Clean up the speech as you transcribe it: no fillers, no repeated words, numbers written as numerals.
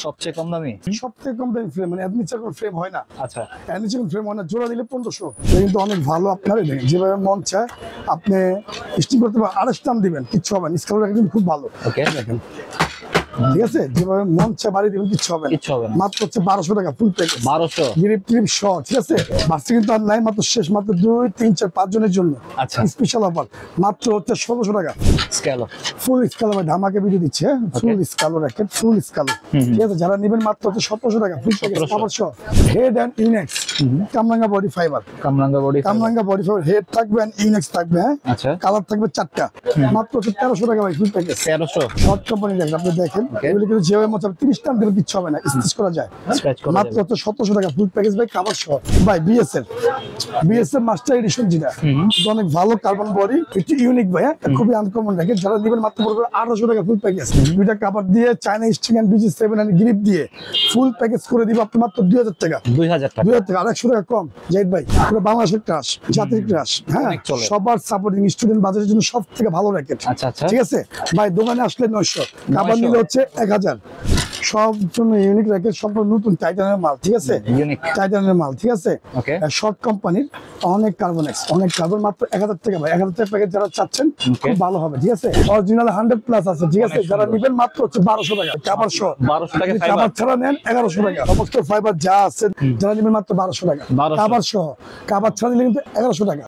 সবচেয়ে কম দামি? সবথেকে কম দামি ফ্রেম, মানে এর নিচে কোনো ফ্রেম হয় না। আচ্ছা, এর নিচে কোনো ফ্রেম হয় না, জোড়া দিলে 1500। কিন্তু অনেক ভালো, আপনার দেখেন যেভাবে মন চায় আপনি স্টিং করতে পারেন, আড়াইশ দাম দিবেন কিচ্ছু হবে না। স্কালার কিন্তু খুব ভালো, ওকে, দেখেন ঠিক আছে, যেভাবে মন চায় বাড়ি দিবেন কিচ্ছু হবে না। কিচ্ছু হবে না। মাত্র হচ্ছে 1200 টাকা ফুল প্যাকেজ, 1200। গ্রিপ ট্রিপ সহ, ঠিক আছে। বাচ্চা কিন্তু আর নাই, মাত্র শেষ, মাত্র 2 3 4 5 জনের জন্য আচ্ছা, স্পেশাল অফার, মাত্র হচ্ছে 1600 টাকা স্কেলো। ফুল স্কালার ধামাকে ভিডিও দিচ্ছে, ফুল স্কালার রাখেন, ফুল স্কালার, ঠিক আছে। যারা নেবেন মাত্র হচ্ছে 1700 টাকা ফুল প্যাকেজ, কভার সহ, হেড এন্ড ইউনেক্স কামরাঙ্গা বডি ফাইবার, কামরাঙ্গা বডি, কামরাঙ্গা বডি ফাইবার, হেড থাকবে এন্ড ইউনেক্স থাকবে, হ্যাঁ। আচ্ছা, কালার থাকবে 4টা, মাত্র হচ্ছে 1300 টাকা ভাই ফুল প্যাকেজ, 1300। শর্ট কোম্পানি দেখেন, আপনি দেখেন এগুলো কিন্তু যেভাবে মতো 30 টাকা দিলে কিচ্ছু হবে না, স্টিচ করা যায়, স্ক্র্যাচ করা মাত্র যাবে। হচ্ছে 1700 টাকা ফুল প্যাকেজ ভাই, কাভার সহ ভাই। বিএসএল মাস্টার এডিশন, যেটা এটা অনেক ভালো কার্বন বডি, একটু ইউনিক ভাই, হ্যাঁ, খুবই আনকমন রাখেন। যারা নেবেন মাত্র পড়বে 1800 টাকা ফুল প্যাকেজ, দুইটা কাভার দিয়ে China string and BG 7 and grip দিয়ে ফুল প্যাকেজ করে দিব আপনি মাত্র 2000 টাকা, 2000 টাকা। 2000 টাকা, 100 টাকা কম। জাহিদ ভাই, পুরো বাংলাদেশের ক্রাশ, জাতির ক্রাশ, হ্যাঁ, অনেক চলে। সবার সাপোর্টিং, স্টুডেন্ট বাজারের জন্য সব থেকে ভালো র্যাকেট। আচ্ছা, আচ্ছা, ঠিক আছে ভাই, দোকানে আসলে 900, কাভার নিলে হচ্ছে 1000, সব জন্য ইউনিক র্যাকেট, সম্পূর্ণ নতুন টাইটানের মাল, ঠিক আছে, ইউনিক। টাইটানের মাল, ঠিক আছে। ওকে, শর্ট কোম্পানির অনেক কার্বনেক্স, অনেক কার্বন, মাত্র 1000 টাকা ভাই, 1000 টাকা প্যাকেজ যারা চাচ্ছেন খুব ভালো হবে, ঠিক আছে। অরিজিনাল 100 প্লাস আছে, ঠিক আছে। যারা নেবেন মাত্র হচ্ছে 1200 টাকা কাভার সহ, 1200 টাকা কাভার ফাইবার। ছাড়া নেন 1100 টাকা, সমস্ত ফাইবার যা আছে যারা নেবেন মাত্র 1200 টাকা 1200 কাভার সহ, কাভার ছাড়া নিলে কিন্তু 1100 টাকা।